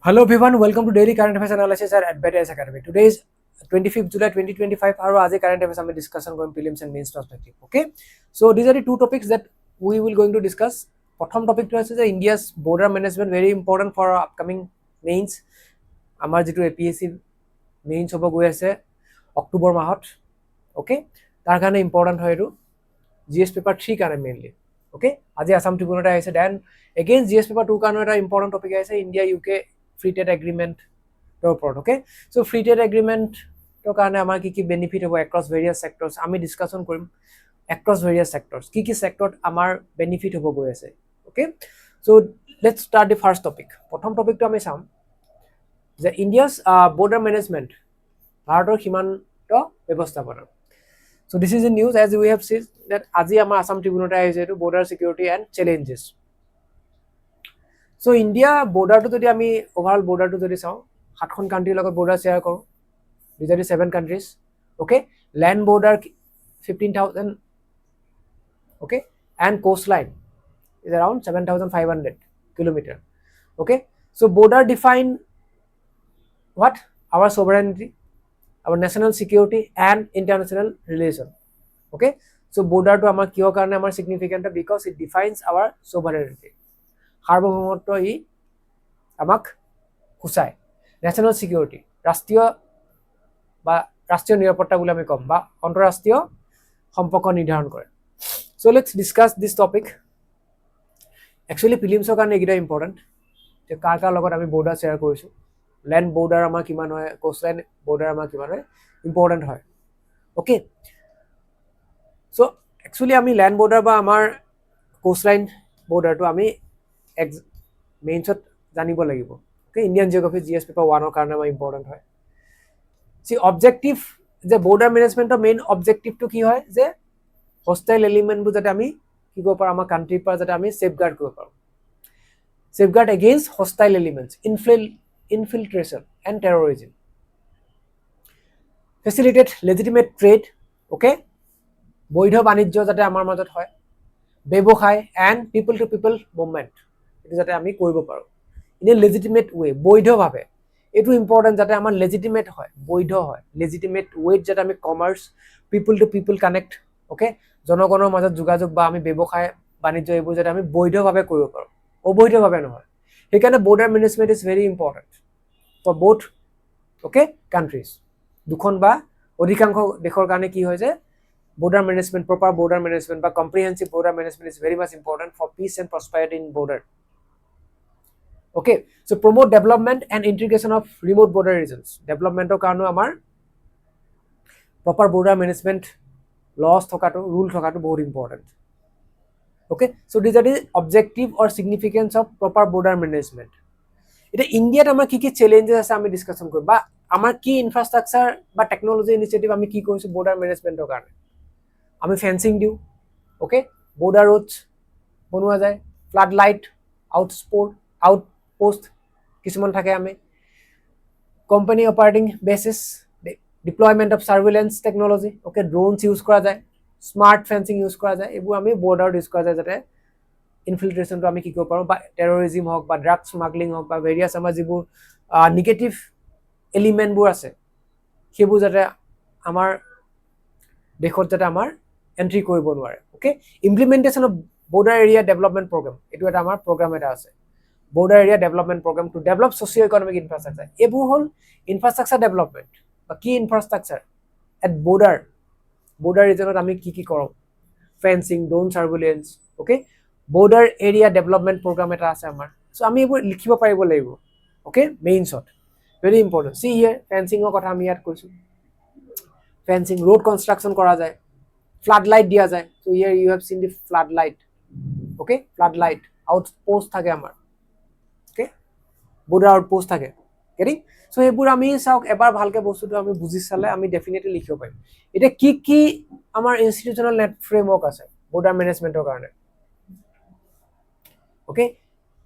Hello everyone, welcome to Daily Current Affairs Analysis at Advait IAS Academy. Today is 25th July 2025. Aru aji current affairs ame discussion korim prelims and mains perspective. Okay, so these are the two topics that we will going to discuss. Prothom topic to ase India's border management, very important for our upcoming mains. Amar jitu APSC mains hobo goi ase October mahot. Okay, tar karone important hoy etu GS paper 3 karone mainly. Okay, aji Assam Tribune ta aise, then again GS paper 2 karone eta important topic aise India UK free trade agreement report. Okay, so free trade agreement to karone amar ki benefit hobo across various sectors ami discussion korim across various sectors ki sector amar benefit hobo goi ase. Okay, so let's start the first topic. Prothom topic to ami sam je India's border management bharator simanto ব্যবস্থাপনা. So this is the news as we have seen that aji amar Assam Tribune ta aise to border security and challenges. So India border to jodi ami overall border to jodi sao 7খন country logot border share koru. These are the 7 countries. Okay, land border 15,000. Okay, and coastline is around 7,500 kilometer. Okay, so border define what? Our sovereignty, our national security and international relation. Okay, so border to amar kiyo karone amar significant because it defines our sovereignty. সার্বভৌমত্ব ই আমাক খুচায় national security ৰাষ্ট্ৰীয় বা ৰাষ্ট্ৰীয় নিৰাপত্তা বুলি আমি কম বা অন্তঃৰাষ্ট্ৰীয় সম্পৰ্ক নিৰ্ধাৰণ কৰে. So let's discuss this topic. Actually প্ৰিলিমছৰ কাৰণে এটা ইম্পৰ্টেন্ট যে কাৰ কাৰ লগত আমি বৰ্ডাৰ শেয়াৰ কৰিছো, ল্যান্ড বৰ্ডাৰ আমাৰ কিমান হয়, কোষ্টলাইন বৰ্ডাৰ আমাৰ কিমান হয়, ইম্পৰ্টেন্ট হয়. ওকে, সো একচুয়ালি আমি ল্যান্ড বৰ্ডাৰ বা আমাৰ কোষ্টলাইন বৰ্ডাৰটো আমি মেইনছত জানিব লাগিব. Okay, Indian geography GS paper 1 কাৰণে আমাৰ ইম্পৰ্টেন্ট হয়. সি অবজেক্টিভ যে বৰ্ডাৰ মেনেজমেন্টৰ মেইন অবজেক্টিভটো কি হয় যে হস্টাইল এলিমেন্টবোৰ যাতে আমি কি কৰিব পাৰোঁ, আমাৰ কাণ্ট্ৰিৰ পৰা যাতে আমি সেফগাৰ্ড কৰিব পাৰোঁ, safeguard against hostile elements, infiltration and terrorism, facilitate legitimate trade. Okay, বৈধ বাণিজ্য যাতে আমাৰ মাজত হয়, ব্যৱসায় and people to people movement এইটো যাতে আমি কৰিব পাৰোঁ ইন এ লেজিটিমেট ৱে, বৈধভাৱে. এইটো ইম্পৰ্টেণ্ট যাতে আমাৰ লেজিটিমেট হয়, বৈধ হয়, লেজিটিমেট ৱেত যাতে আমি commerce, people to people connect, okay, জনগণৰ মাজত যোগাযোগ বা আমি ব্যৱসায় বাণিজ্য এইবোৰ যাতে আমি বৈধভাৱে কৰিব পাৰোঁ, অবৈধভাৱে নহয়. সেইকাৰণে border management is very important for both okay countries. দুখন বা অধিকাংশ দেশৰ কাৰণে কি হয় যে border management, proper border management বা comprehensive border management is very much important for peace and prosperity in border. Okay, so promote development and integration of remote border regions. Development of karno amar proper border management laws thokato, rule thokato very important. Okay, so these are the objective or significance of proper border management. Ita India ta amar ki challenges ase ami discussion korim ba amar ki infrastructure ba technology initiative ami ki koisu border management or karone. আমি fencing দিওঁ, okay, border roads বনোৱা যায়, flood light, outpost কিছুমান থাকে, আমি company operating bases, deployment of surveillance technology, okay, drones use কৰা যায়, smart fencing use কৰা যায়, এইবোৰ আমি বৰ্ডাৰত ইউজ কৰা যায় যাতে ইনফিল্ট্ৰেশ্যনটো আমি কি কৰিব পাৰোঁ বা টেৰৰিজিম হওক বা ড্ৰাগছ স্মাগলিং হওক বা ভেৰিয়াছ আমাৰ যিবোৰ নিগেটিভ এলিমেণ্টবোৰ আছে সেইবোৰ যাতে আমাৰ দেশত যাতে আমাৰ এন্ট্ৰি কৰিব নোৱাৰে. Okay, implementation of border area development program, এইটো এটা আমাৰ প্ৰগ্ৰাম এটা আছে, border area development program to develop socio' economic infrastructure. এইবোৰ হ'ল ইনফ্ৰাষ্ট্ৰাকচাৰ ডেভেলপমেণ্ট বা কি ইনফ্ৰাষ্ট্ৰাকচাৰ এট বৰ্ডাৰ ৰিজনত আমি কি কৰোঁ, fencing, drone surveillance, okay, border area development program এটা আছে আমাৰ. চ' আমি এইবোৰ লিখিব পাৰিব লাগিব. অ'কে, মেইনছত ভেৰি ইম্পৰ্টেণ্ট. চি হিয়াৰ ফেন্সিঙৰ কথা আমি ইয়াত কৈছোঁ, ফেন্সিং, ৰোড কনষ্ট্ৰাকশ্যন কৰা যায়, ফ্লাড লাইট দিয়া যায়. চ' হিয়াৰ you have seen the flood light. Okay, flood light, outpost থাকে আমাৰ, অ'কে, বৰ্ডাৰ আউটপোষ্ট থাকে, গেটিং. চ' সেইবোৰ আমি চাওক এবাৰ ভালকৈ বস্তুটো আমি বুজি চালে আমি ডেফিনেটলি লিখিব পাৰিম. এতিয়া কি আমাৰ ইনষ্টিটিউচনেল নেট ফ্ৰেমৱৰ্ক আছে বৰ্ডাৰ মেনেজমেণ্টৰ কাৰণে. Okay,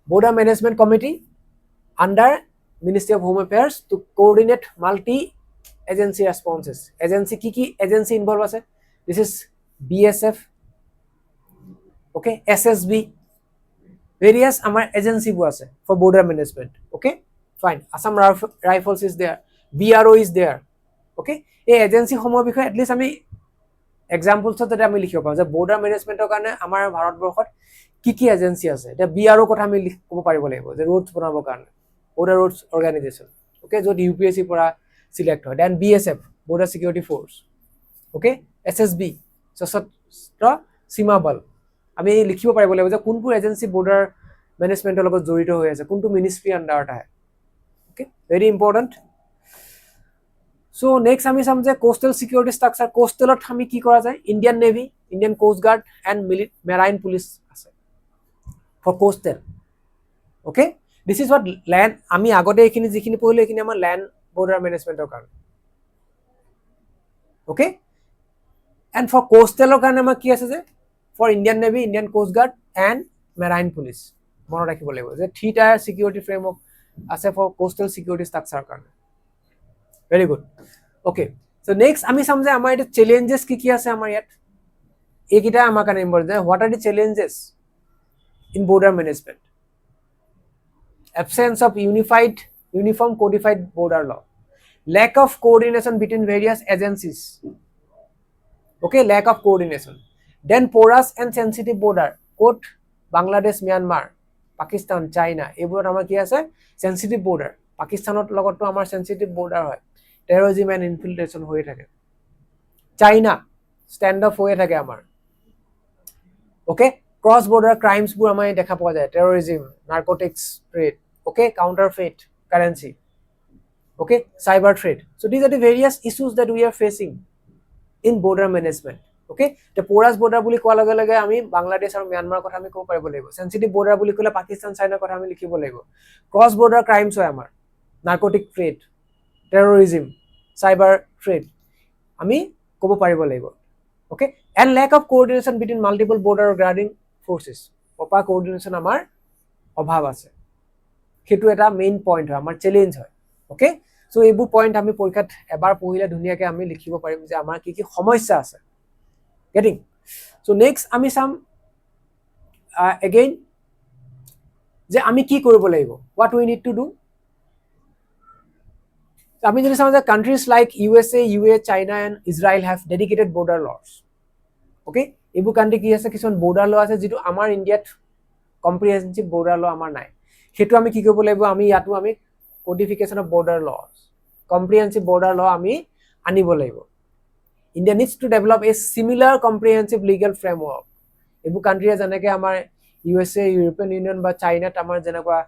border management committee under ministry of home affairs to coordinate multi agency responses. Agency কি এজেন্সি ইনভলভ আছে? This is BSF, okay, SSB, various আমাৰ এজেন্সিবোৰ আছে for border management. Okay, Fine. Assam Rifles is there. BRO is there. Okay. এই এজেন্সিসমূহৰ বিষয়ে at least আমি এক্সাম্পলছত যাতে আমি লিখিব পাৰোঁ যে বৰ্ডাৰ মেনেজমেণ্টৰ কাৰণে আমাৰ ভাৰতবৰ্ষত কি এজেন্সি আছে এতিয়া BRO কথা আমি ক'ব পাৰিব লাগিব যে ৰোডছ বনাবৰ কাৰণে বৰ্ডাৰ ৰোডছ অৰ্গেনাইজেশ্যন অ'কে য'ত UPSC পৰা চিলেক্ট হয় then BSF border security force okay SSB Sashastra সীমা বল আমি লিখিব পাৰিব লাগিব যে কোনবোৰ এজেন্সি বৰ্ডাৰ মেনেজমেণ্টৰ লগত জড়িত হৈ আছে কোনটো মিনিষ্ট্ৰি আণ্ডাৰত আহে okay very important So next আমি চাম যে কোষ্টেল সিকিউৰিটি ষ্ট্ৰাকচাৰ কোষ্টেলত আমি কি কৰা যায় Indian navy Indian coast guard and marine police আছে for coastal okay this is what land আমি আগতে এইখিনি যিখিনি পঢ়িলোঁ এইখিনি আমাৰ লেণ্ড বৰ্ডাৰ মেনেজমেণ্টৰ কাৰণে অ'কে এণ্ড ফৰ কোষ্টেলৰ কাৰণে আমাৰ কি আছে যে for Indian navy Indian coast guard and marine police মনত ৰাখিব লাগিব যে 3 টায়াৰ সিকিউৰিটি ফ্ৰেমৱৰ্ক আছে ফৰ কোষ্টেল সিকিউৰিটি ষ্ট্ৰাকচাৰ কাৰণে Very good. Okay. So next, আমি চাম যে আমাৰ এটা challenges কি আছে আমাৰ ইয়াত এইকিটা আমাৰ কাৰণে important what are the challenges in border management? Absence of uniform codified border law, lack of coordination between various agencies. Okay, lack of coordination. Then porous and sensitive border. Quote Bangladesh, Myanmar, Pakistan, China. এইবোৰত আমাৰ কি আছে sensitive border. পাকিস্তানৰ লগতো আমাৰ sensitive border হয় terrorism and infiltration হৈ থাকে চাইনা ষ্টেণ্ড আপ হৈ থাকে আমাৰ ওকে ক্ৰছ বৰ্ডাৰ ক্ৰাইমছ বোৰ আমাৰ দেখা পোৱা যায় terrorism narcotics trade okay counterfeit currency okay cyber trade so these are the various issues that we are facing in border management okay the porous border বুলি কোৱাৰ লগে লগে আমি বাংলাদেশ আৰু ম্যানমাৰ কথা আমি ক'ব পাৰিব লাগিব sensitive border বুলি ক'লে পাকিস্তান চাইনাৰ কথা আমি লিখিব লাগিব ক্ৰছ বৰ্ডাৰ ক্ৰাইমছ হয় আমাৰ narcotic trade terrorism cyber trade আমি ক'ব পাৰিব লাগিব okay and lack of coordination between multiple border guarding forces proper coordination আমাৰ অভাৱ আছে হেতু এটা মেইন পইণ্ট হয় আমাৰ চ্যালেঞ্জ হয় okay so এইবোৰ পইণ্ট আমি পৰীক্ষাত এবাৰ পঢ়িলে ধুনীয়াকৈ আমি লিখিব পাৰিম যে আমাৰ কি সমস্যা আছে getting so next আমি চাম again যে আমি কি কৰিব লাগিব what we need to do আমি যদি চাওঁ যে countries like USA, UA, China and Israel have dedicated border laws. Okay? এইবোৰ কাণ্ট্ৰি কি আছে কিছুমান border law আছে যেটো আমাৰ ইণ্ডিয়াত comprehensive border law আমাৰ নাই হেতু আমি কি কৰিব লাগিব আমি ইয়াতো আমি codification of border laws comprehensive border law আমি আনিব লাগিব India needs to develop a similar comprehensive legal framework এইবোৰ কাণ্ট্ৰি যেনেকৈ আমাৰ USA, European Union বা চাইনাত আমাৰ যেনেকুৱা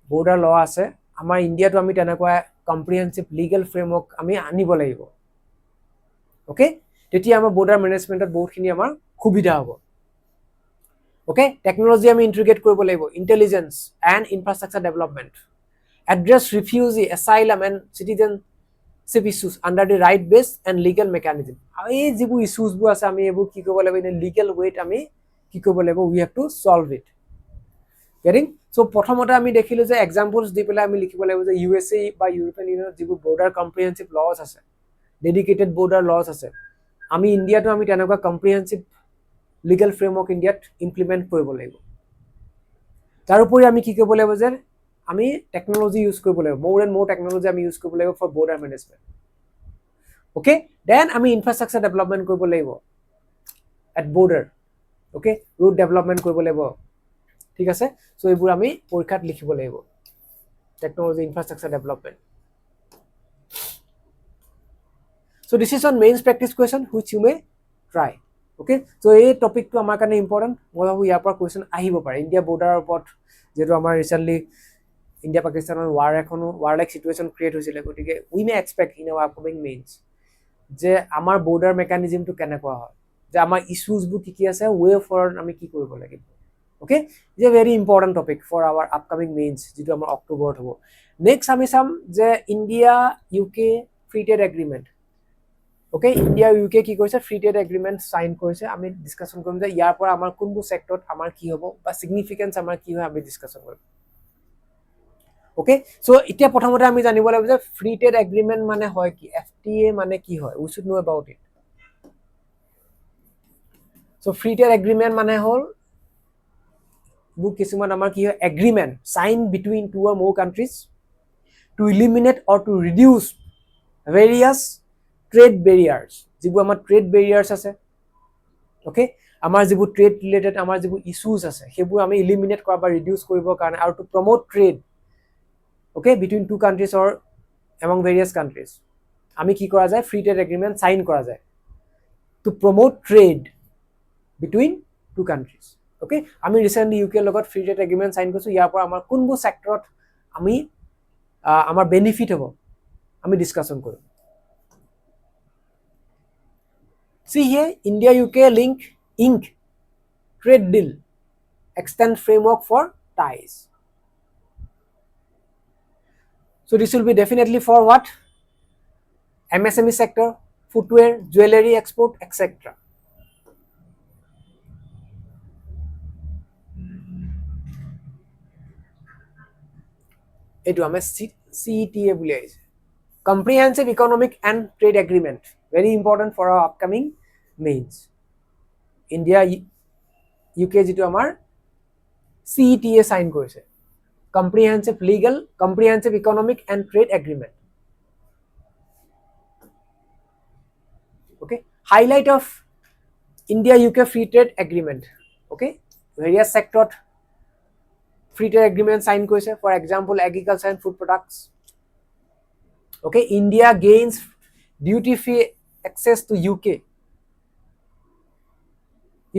border law আছে আমাৰ ইণ্ডিয়াটো আমি তেনেকুৱা comprehensive legal framework আমি আনিব লাগিব ওকে তেতিয়া আমাৰ border managementত বহুতখিনি আমাৰ সুবিধা হ'ব ওকে টেকনলজি আমি ইন্টিগ্ৰেট কৰিব লাগিব intelligence and infrastructure development address refugee asylum and citizenship issues under the right based and legal mechanism এই যিবোৰ ইস্যুজ বোৰ আছে আমি এইবোৰ কি কৰিব লাগিব ইন লিগ্যাল ওয়েত আমি কি কৰিব লাগিব we have to solve it getting so প্ৰথমতে আমি দেখিলো যে এক্সাম্পলস দি পেলাই আমি লিখিব লাগিব যে USA বা ইউৰোপিয়ান ইউনিয়ন যিবোৰ বৰ্ডাৰ কম্প্ৰিহেনসিভ লজ আছে ডেডিকেটেড বৰ্ডাৰ লজ আছে আমি ইণ্ডিয়াটো আমি তেনেকুৱা কম্প্ৰিহেনসিভ লিগ্যাল ফ্ৰেমৱৰ্ক ইণ্ডিয়াত ইমপ্লিমেন্ট কৰিব লাগিব তাৰ উপৰি আমি কি কৰিব লাগিব যে আমি টেকনলজি ইউজ কৰিব লাগিব more and more টেকনলজি আমি ইউজ কৰিব লাগিব for border management okay then আমি ইনফ্ৰাষ্ট্ৰাকচাৰ ডেভেলপমেন্ট কৰিব লাগিব at border okay road development কৰিব লাগিব ঠিক আছে সো এইবোৰ আমি পৰীক্ষাত লিখিব লাগিব technology infrastructure development so this is one main practice question which you may try okay so এই টপিকটো আমাৰ কাৰণে ইম্পৰ্টেন্ট মই ভাবো ইয়াৰ পৰা কোৱেশ্চন আহিব পাৰে ইণ্ডিয়া বৰ্ডাৰৰ ওপৰত যেটো আমাৰ ৰিসেন্টলি ইণ্ডিয়া পাকিস্তানৰ war like situation ক্ৰিয়েট হৈছিল গতিকে we may expect in our upcoming means যে আমাৰ বৰ্ডাৰ মেকানিজমটো কেনেকুৱা হয় যে আমাৰ ইস্যুজ বোৰ কি আছে ওয়ে ফৰৱাৰ্ড আমি কি কৰিব লাগিব okay is a very important topic for our upcoming mains যেটো আমাৰ অক্টোবৰত হ'ব next আমি চাম যে India UK free trade agreement okay India UK কি কৰিছে free trade agreement সাইন কৰিছে আমি ডিসকাশন কৰিম যে ইয়াৰ পৰা আমাৰ কোনবোৰ সেক্টৰত আমাৰ কি হ'ব বা সিগনিফিকেন্স আমাৰ কি হয় আমি ডিসকাশন কৰিম okay so এতিয়া প্ৰথমতে আমি জানিব লাগিব যে free trade agreement মানে হয় কি FTA মানে কি হয় we should know about it so free trade agreement মানে হল বুক কিছুমান আমাৰ কি হয় এগ্ৰিমেন্ট সাইন বিটুইন টু অৰ মোৰ countries to eliminate or to reduce various trade barriers. যিবোৰ আমাৰ trade barriers আছে, okay, আমাৰ যিবোৰ trade related আমাৰ যিবোৰ issues আছে সেইবোৰ আমি eliminate কৰা বা reduce কৰিবৰ কাৰণে আৰু to promote trade, okay, between two countries or among various countries, আমি কি কৰা যায় free trade agreement sign কৰা যায় to promote trade between two countries. Okay, আমি recently UK লগত free trade agreement sign কৰিছো, ইয়াৰ পৰা আমাৰ কোনবোৰ সেক্টৰত আমি আমাৰ বেনিফিট হ'ব আমি ডিসকাশন কৰিম. See here, India UK link ink trade deal extend framework for ties. So this will be definitely for what? MSME sector, footwear, jewelry export, etc. এইটো আমি CETA বুলি আহিছে, comprehensive economic and trade agreement, very important for our upcoming mains. India UK যেটো আমাৰ CETA sign কৰিছে, comprehensive legal, comprehensive economic and trade agreement. Okay, highlight of India UK free trade agreement. Okay, various sector free trade agreement sign কৰিছে, for example agriculture and food products. Okay, India gains duty free access to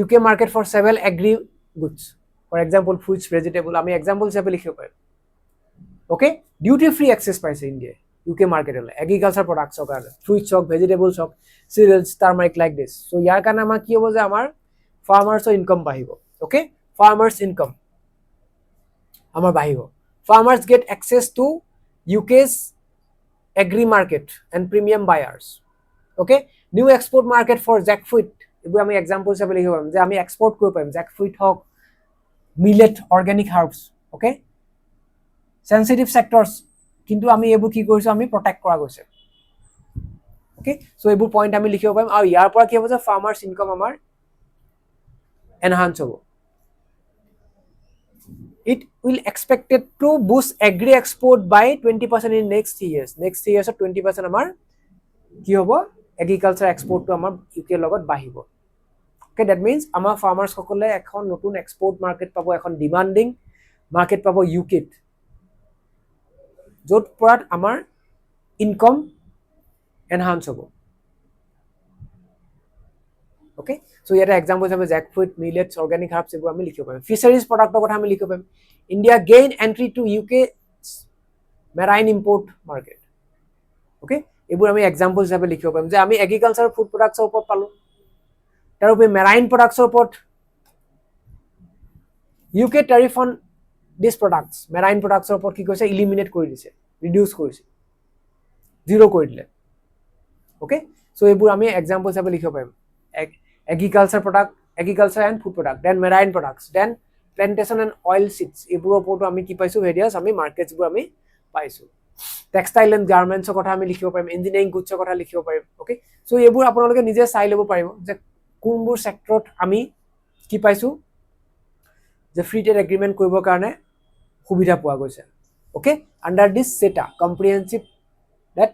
UK market for several agri goods, for example fruits, vegetable, আমি example হিচাপে লিখিব পাৰিম. Okay, duty free access পাইছে India UK market হলে agriculture products ৰ কাৰণে, fruits হওক, vegetables হওক, cereals, turmeric, like this. So ইয়াৰ কাৰণে আমাৰ কি হ'ব যে আমাৰ farmers ৰ income বাঢ়িব. Okay, farmers income আমাৰ বাঢ়িব. Farmers get access to UK's agri market and premium buyers. Okay, new export market for jackfruit, এইবোৰ আমি এক্সাম্পল হিচাপে লিখিব পাৰিম যে আমি এক্সপোৰ্ট কৰিব পাৰিম jackfruit হওক, millet, organic herbs. Okay, sensitive sectors কিন্তু আমি এইবোৰ কি কৰিছো আমি প্ৰটেক্ট কৰা গৈছে. Okay, so এইবোৰ পইণ্ট আমি লিখিব পাৰিম আৰু ইয়াৰ পৰা কি হ'ব যে ফাৰ্মাৰ্ছ ইনকাম আমাৰ এনহান্স হ'ব. It will expected to boost agri export by 20% in next 3 years. Next 3 years 20% আমাৰ কি হ'ব এগ্ৰিকালচাৰ এক্সপোৰ্টটো আমাৰ UK লগত বাঢ়িব. Okay, that means আমাৰ ফাৰ্মাৰ্ছ সকলে এখন নতুন এক্সপোৰ্ট মাৰ্কেট পাব, এখন ডিমান্ডিং মাৰ্কেট পাব UK ত, য'ত পৰাত আমাৰ ইনকাম এনহান্স হ'ব. Okay, so ইয়াতে এক্সাম্পল হিচাপে জ্যাকফ্ৰুট, মিলেটছ, অৰ্গেনিক হাৰ্বছ এইবোৰ আমি লিখিব পাৰিম. ফিচাৰিজ প্ৰডাক্টৰ কথা আমি লিখিব পাৰিম. India gain entry to UK marine import market. Okay, এইবোৰ আমি এক্সাম্পল হিচাপে লিখিব পাৰিম যে আমি এগ্ৰিকালচাৰ ফুড প্ৰডাক্টছৰ ওপৰত পালোঁ, তাৰোপৰি মেৰাইন প্ৰডাক্টছৰ ওপৰত UK tariff on this products, marine প্ৰডাক্টছৰ ওপৰত কি কৰিছে ইলিমিনেট কৰি দিছে, ৰিডিউচ কৰিছে, জিৰ' কৰি দিলে. Okay, so এইবোৰ আমি এক্সাম্পল হিচাপে লিখিব পাৰিম. Agriculture product, agriculture and food product, then marine products, then plantation and oil seeds, এইবোৰৰ ওপৰতো আমি কি পাইছো ভেৰিয়াছ আমি মাৰ্কেটছবোৰ আমি পাইছো. টেক্সটাইল এণ্ড গাৰ্মেণ্টছৰ কথা আমি লিখিব পাৰিম, ইঞ্জিনিয়াৰিং গুডছৰ কথা লিখিব পাৰিম. অ'কে, চ' এইবোৰ আপোনালোকে নিজে চাই ল'ব পাৰিব যে কোনবোৰ ছেক্টৰত আমি কি পাইছো যে ফ্ৰী ট্ৰেড এগ্ৰিমেণ্ট কৰিবৰ কাৰণে সুবিধা পোৱা গৈছে. Okay, under this CETA comprehensive that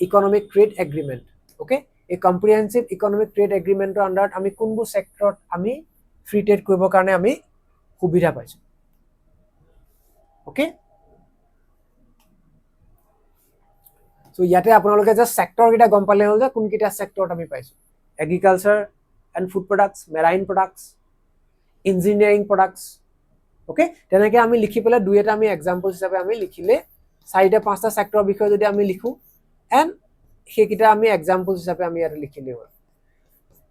economic trade agreement. Okay, a comprehensive economic trade agreement under আমি কোনবোৰ সেক্টৰত আমি ফ্ৰী ট্ৰেড কৰিবৰ কাৰণে আমি সুবিধা পাইছো. Okay, so ইয়াতে আপোনালোকে যে সেক্টৰ কিটা গম পালে হ'ল যে কোনকিটা সেক্টৰত আমি পাইছো, agriculture and food products, marine products, engineering products. Okay, তেনেকৈ আমি লিখি পেলাই দুই এটা আমি এক্সাম্পল হিচাপে আমি লিখিলে 4-5টা সেক্টৰৰ বিষয়ে যদি আমি লিখো এণ্ড সেইকেইটা আমি এক্সাম্পল হিচাপে আমি ইয়াতে লিখিলে হ'ল.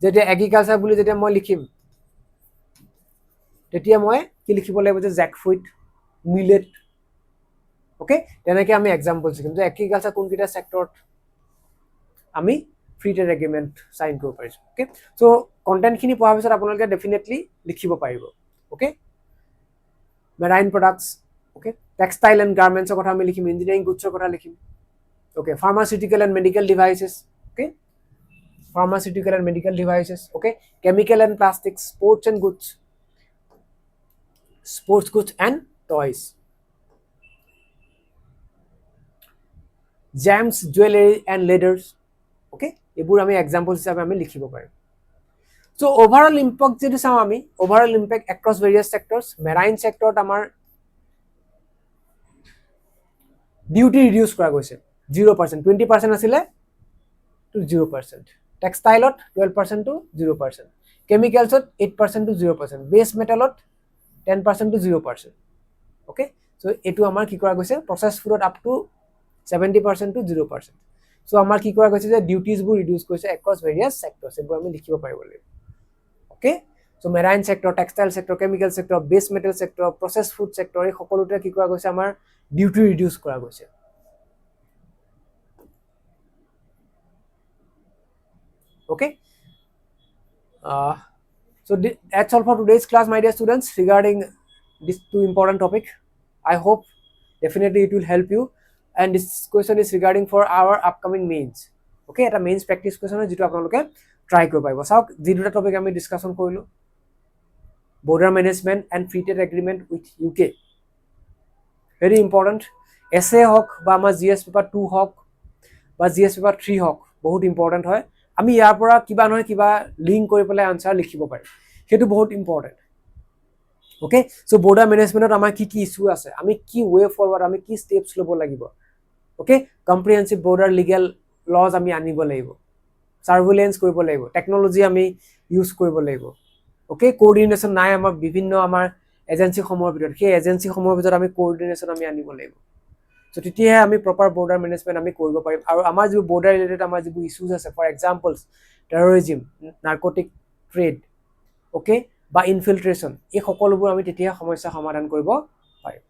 যেতিয়া এগ্ৰিকালচাৰ বুলি যেতিয়া মই লিখিম তেতিয়া মই কি লিখিব লাগিব যে জ্যাকফ্ৰুট, মিলেট. অ'কে, তেনেকৈ আমি এক্সাম্পল শিকিম যে এগ্ৰিকালচাৰ কোনকেইটা সেক্টৰত আমি ফ্ৰী ট্ৰেড এগ্ৰিমেণ্ট চাইন কৰিব পাৰিছোঁ. অ'কে, চ' কণ্টেণ্টখিনি পঢ়াৰ পিছত আপোনালোকে ডেফিনেটলি লিখিব পাৰিব. Okay, marine products, okay, textile and গাৰ্মেণ্টছৰ কথা আমি লিখিম, ইঞ্জিনিয়াৰিং গুডছৰ কথা লিখিম. Okay, pharmaceutical and medical devices. Okay, pharmaceutical and medical devices. Okay, chemical and plastics, sports and goods, sports goods and toys. gems, jewelry and leathers. Okay, এইবোৰ আমি example হিচাপে আমি লিখিব পাৰিম। So overall impact যদি চাওঁ আমি, overall impact across various sectors, marine sector আমাৰ duty reduce কৰা গৈছে 0%, 20% আছিলে to 0%, textile 12% to 0%, chemicals 8% to 0%, base metal 10% to 0%. Okay, so এটো আমাৰ কি কৰা গৈছে, processed food up to 70% to 0%. So আমাৰ কি কৰা গৈছে যে duties বোৰ reduce কৰিছে across various sectors, এইবোৰ আমি লিখিব পাৰিব লাগিব। Okay, so marine sector, textile sector, chemical sector, base metal sector, processed food sector, এই সকলোতে কি কৰা গৈছে আমাৰ duty reduce কৰা গৈছে। Okay, so that's all for today's class, my dear students, regarding these two important topic. I hope definitely it will help you, and this question is regarding for our upcoming mains. Okay, এটা mains practice question যেটো আপোনালোকে try কৰিব পাৰিব। চাওক যি দুটা topic আমি discussion কৰিলো, border management and free trade agreement with UK, very important। essay হক বা আমাৰ GS পেপাৰ 2 হক বা GS পেপাৰ 3 হক বহুত ইম্পৰ্টেন্ট হয়। আমি ইয়াৰ পৰা কিবা নহয় কিবা লিংক কৰি পেলাই আনসাৰ লিখিব পাৰিম, সেইটো বহুত important. Okay, so border management আমাৰ কি কি ইস্যু আছে, আমি কি ওয়ে ফৰৱাৰ্ড, আমি কি স্টেপস লব লাগিব। Okay, comprehensive border legal laws আমি আনিব লাগিব, সার্ভেইলেন্স কৰিব লাগিব, টেকনলজি আমি ইউজ কৰিব লাগিব। Okay, কোঅৰ্ডিনেশন নাই আমাৰ বিভিন্ন আমাৰ এজেন্সি সমূহৰ ভিতৰত, সেই এজেন্সি সমূহৰ ভিতৰত আমি কোঅৰ্ডিনেশন আমি আনিব লাগিব। So তেতিয়াহে আমি প্ৰপাৰ বৰ্ডাৰ মেনেজমেন্ট আমি কৰিব পাৰিম। আৰু আমাৰ যে বৰ্ডাৰ ৰিলেটেড আমাৰ যে ইস্যুজ আছে, for examples terrorism, narcotic trade, okay, বা ইনফিল্ট্ৰেশন, এই সকলোবোৰ আমি তেতিয়া সমস্যা সমাধান কৰিব পাৰিম।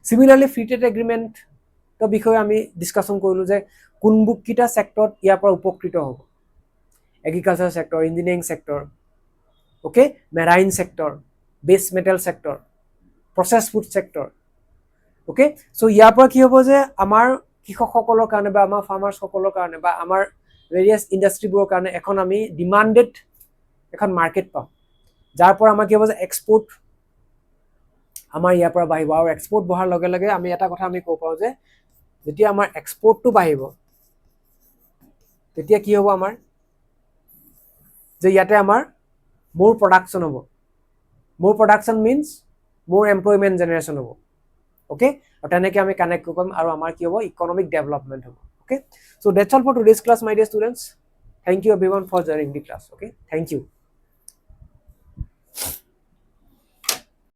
সিমিলাৰলি ফ্ৰী ট্ৰেড এগ্ৰিমেন্টৰ বিষয়ে আমি ডিসকাশন কৰিলো যে কোনবোৰ কিটা সেক্টৰত ইয়াৰ পৰা উপকৃত হ'ব, agriculture sector, engineering sector, okay, marine sector, base metal sector, process food sector. Okay, so ইয়াৰ পৰা কি হ'ব যে আমাৰ কৃষকসকলৰ কাৰণে বা আমাৰ ফাৰ্মাৰ্ছ সকলৰ কাৰণে বা আমাৰ ভেৰিয়াছ ইণ্ডাষ্ট্ৰীবোৰৰ কাৰণে এখন আমি ডিমান্ডেড এখন মাৰ্কেট পাম, যাৰ পৰা আমাৰ কি হ'ব যে এক্সপোৰ্ট আমাৰ ইয়াৰ পৰা বাঢ়িব। আৰু এক্সপোৰ্ট বঢ়াৰ লগে লগে আমি এটা কথা আমি ক'ব পাৰোঁ যে যেতিয়া আমাৰ এক্সপোৰ্টটো বাঢ়িব তেতিয়া কি হ'ব আমাৰ যে ইয়াতে আমাৰ মোৰ প্ৰডাকশ্যন হ'ব, মোৰ প্ৰডাকশ্যন মিন্স মোৰ এমপ্লয়মেণ্ট জেনেৰেশ্যন হ'ব। Okay, আৰু তেনেকৈ আমি কানেক্ট কৰিব পাৰিম আৰু আমাৰ কি হ'ব, ইকনমিক ডেভেলপমেণ্ট হ'ব। Okay, so that's all for today's class, my dear students. Thank you everyone for joining the class. Okay, thank you.